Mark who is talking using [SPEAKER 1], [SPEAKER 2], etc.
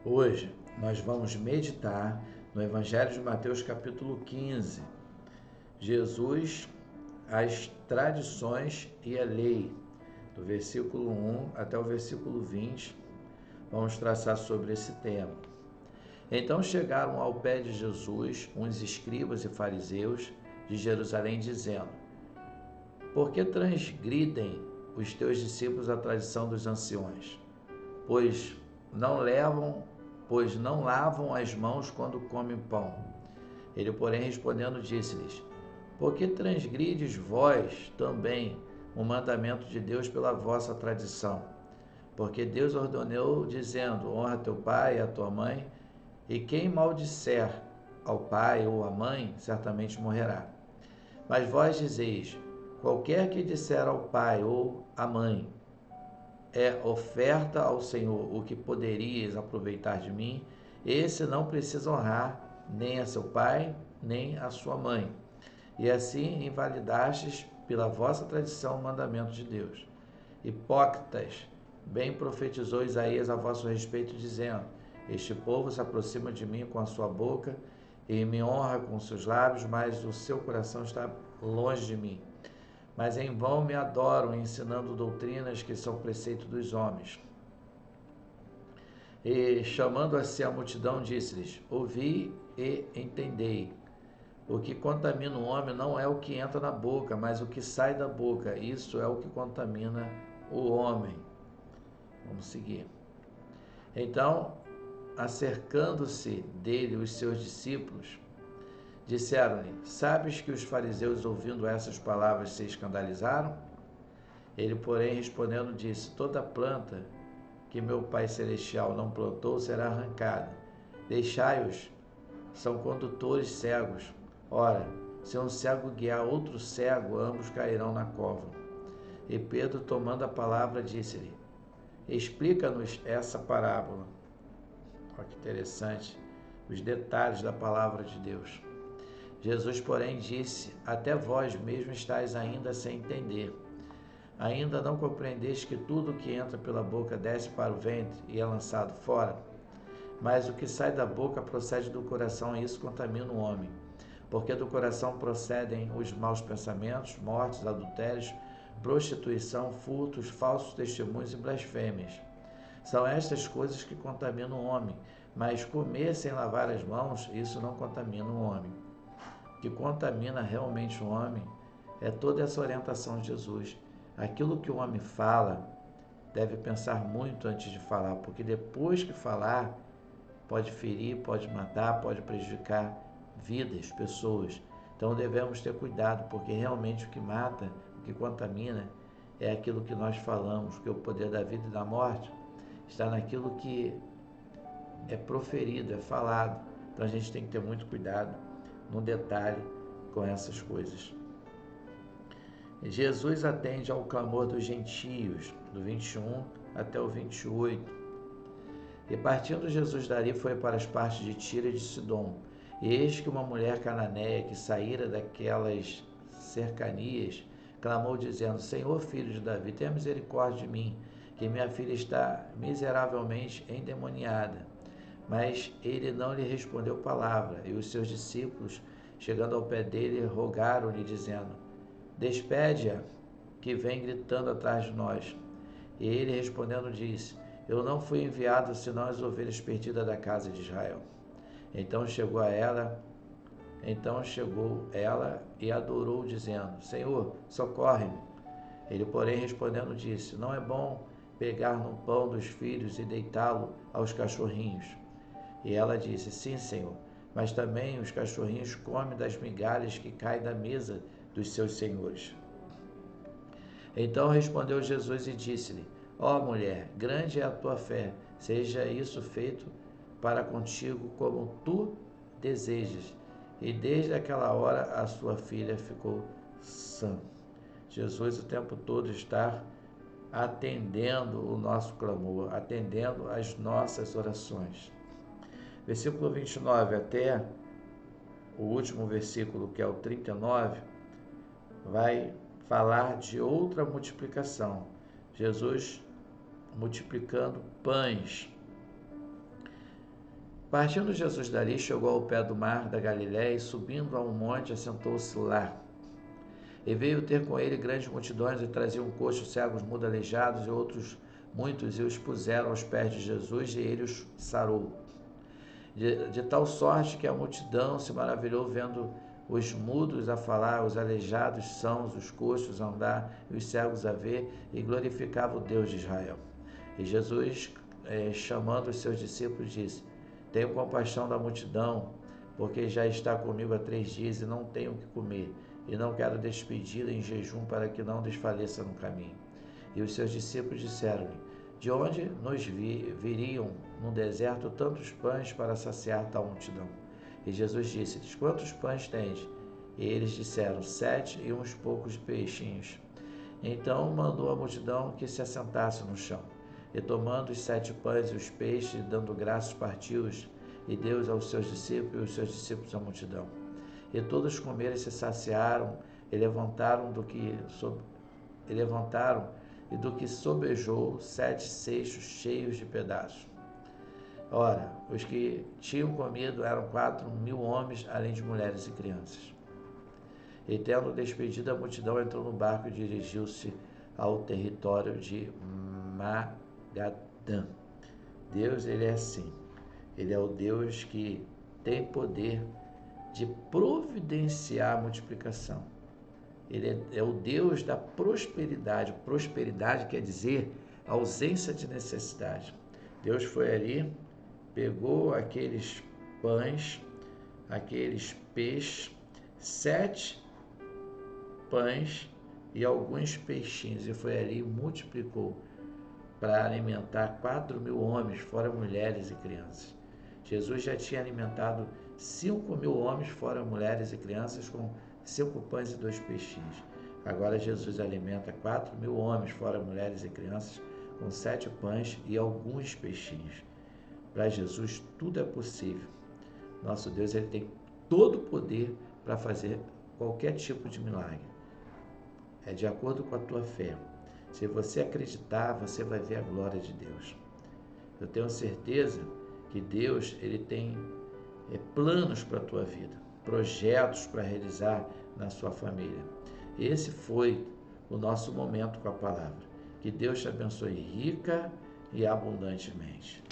[SPEAKER 1] Hoje nós vamos meditar no Evangelho de Mateus capítulo 15. Jesus, as tradições e a lei, do versículo 1 até o versículo 20, vamos traçar sobre esse tema. Então chegaram ao pé de Jesus uns escribas e fariseus de Jerusalém, dizendo: Por que transgridem os teus discípulos a tradição dos anciões? Pois não lavam as mãos quando comem pão. Ele, porém, respondendo, disse-lhes: Por que transgrides vós também o mandamento de Deus pela vossa tradição? Porque Deus ordenou, dizendo: Honra teu pai e a tua mãe, e quem maldisser ao pai ou à mãe, certamente morrerá. Mas vós dizeis: Qualquer que disser ao pai ou à mãe, é oferta ao Senhor o que poderias aproveitar de mim, esse não precisa honrar nem a seu pai, nem a sua mãe. E assim invalidastes pela vossa tradição o mandamento de Deus. Hipócritas, bem profetizou Isaías a vosso respeito, dizendo: Este povo se aproxima de mim com a sua boca e me honra com seus lábios, mas o seu coração está longe de mim. Mas em vão me adoram, ensinando doutrinas que são preceito dos homens. E chamando a si a multidão, disse-lhes: Ouvi e entendei. O que contamina o homem não é o que entra na boca, mas o que sai da boca. Isso é o que contamina o homem. Vamos seguir. Então, acercando-se dele os seus discípulos, disseram-lhe: Sabes que os fariseus, ouvindo essas palavras, se escandalizaram? Ele, porém, respondendo, disse: Toda planta que meu Pai Celestial não plantou será arrancada. Deixai-os, são condutores cegos. Ora, se um cego guiar outro cego, ambos cairão na cova. E Pedro, tomando a palavra, disse-lhe: Explica-nos essa parábola. Olha que interessante, os detalhes da palavra de Deus. Jesus, porém, disse: Até vós mesmos estáis ainda sem entender. Ainda não compreendeis que tudo o que entra pela boca desce para o ventre e é lançado fora? Mas o que sai da boca procede do coração, e isso contamina o homem. Porque do coração procedem os maus pensamentos, mortes, adultérios, prostituição, furtos, falsos testemunhos e blasfêmias. São estas coisas que contaminam o homem, mas comer sem lavar as mãos, isso não contamina o homem. O que contamina realmente o homem é toda essa orientação de Jesus. Aquilo que o homem fala, deve pensar muito antes de falar, porque depois que falar, pode ferir, pode matar, pode prejudicar vidas, pessoas. Então devemos ter cuidado, porque realmente o que mata, o que contamina, é aquilo que nós falamos, porque o poder da vida e da morte está naquilo que é proferido, é falado. Então a gente tem que ter muito cuidado no detalhe com essas coisas. Jesus atende ao clamor dos gentios, do 21 até o 28. E partindo Jesus dali foi para as partes de Tiro e de Sidom. E eis que uma mulher cananeia que saíra daquelas cercanias, clamou dizendo: Senhor, filho de Davi, tenha misericórdia de mim, que minha filha está miseravelmente endemoniada. Mas ele não lhe respondeu palavra, e os seus discípulos, chegando ao pé dele, rogaram-lhe, dizendo: Despede-a, que vem gritando atrás de nós. E ele respondendo disse: Eu não fui enviado senão as ovelhas perdidas da casa de Israel. Então chegou ela e adorou, dizendo: Senhor, socorre-me. Ele, porém, respondendo disse: Não é bom pegar no pão dos filhos e deitá-lo aos cachorrinhos. E ela disse: Sim, Senhor, mas também os cachorrinhos comem das migalhas que caem da mesa dos seus senhores. Então respondeu Jesus e disse-lhe: Ó mulher, grande é a tua fé, seja isso feito para contigo como tu desejas. E desde aquela hora a sua filha ficou sã. Jesus o tempo todo está atendendo o nosso clamor, atendendo as nossas orações. Versículo 29 até o último versículo, que é o 39, vai falar de outra multiplicação. Jesus multiplicando pães. Partindo Jesus dali, chegou ao pé do mar da Galiléia e, subindo a um monte, assentou-se lá. E veio ter com ele grandes multidões, e traziam coxos, cegos, mudos, aleijados e outros muitos, e os puseram aos pés de Jesus, e ele os sarou. De tal sorte que a multidão se maravilhou vendo os mudos a falar, os aleijados sãos, os coxos a andar e os cegos a ver, e glorificava o Deus de Israel. E Jesus, chamando os seus discípulos, disse: Tenho compaixão da multidão, porque já está comigo há 3 dias e não tenho o que comer, e não quero despedi-la em jejum para que não desfaleça no caminho. E os seus discípulos disseram-lhe: De onde nos viriam no deserto tantos pães para saciar tal multidão? E Jesus disse-lhes: Quantos pães tens? E eles disseram: 7 e uns poucos peixinhos. Então mandou a multidão que se assentasse no chão. E tomando os 7 pães e os peixes, dando graças, partiu-os, e deu-os aos seus discípulos, e os seus discípulos à multidão. E todos comeram e se saciaram, e levantaram e do que sobejou 7 cestos cheios de pedaços. Ora, os que tinham comido eram 4.000 homens, além de mulheres e crianças. E tendo despedido a multidão, entrou no barco e dirigiu-se ao território de Magadã. Deus, ele é assim. Ele é o Deus que tem poder de providenciar a multiplicação. Ele é o Deus da prosperidade. Prosperidade quer dizer ausência de necessidade. Deus foi ali, pegou aqueles pães, aqueles peixes, 7 pães e alguns peixinhos, e foi ali e multiplicou para alimentar 4.000 homens, fora mulheres e crianças. Jesus já tinha alimentado 5.000 homens, fora mulheres e crianças, com 5 pães e 2 peixinhos. Agora Jesus alimenta 4.000 homens, fora mulheres e crianças, com 7 pães e alguns peixinhos. Para Jesus tudo é possível. Nosso Deus, ele tem todo o poder para fazer qualquer tipo de milagre. É de acordo com a tua fé. Se você acreditar, você vai ver a glória de Deus. Eu tenho certeza que Deus, ele tem planos para a tua vida, projetos para realizar na sua família. Esse foi o nosso momento com a palavra. Que Deus te abençoe rica e abundantemente.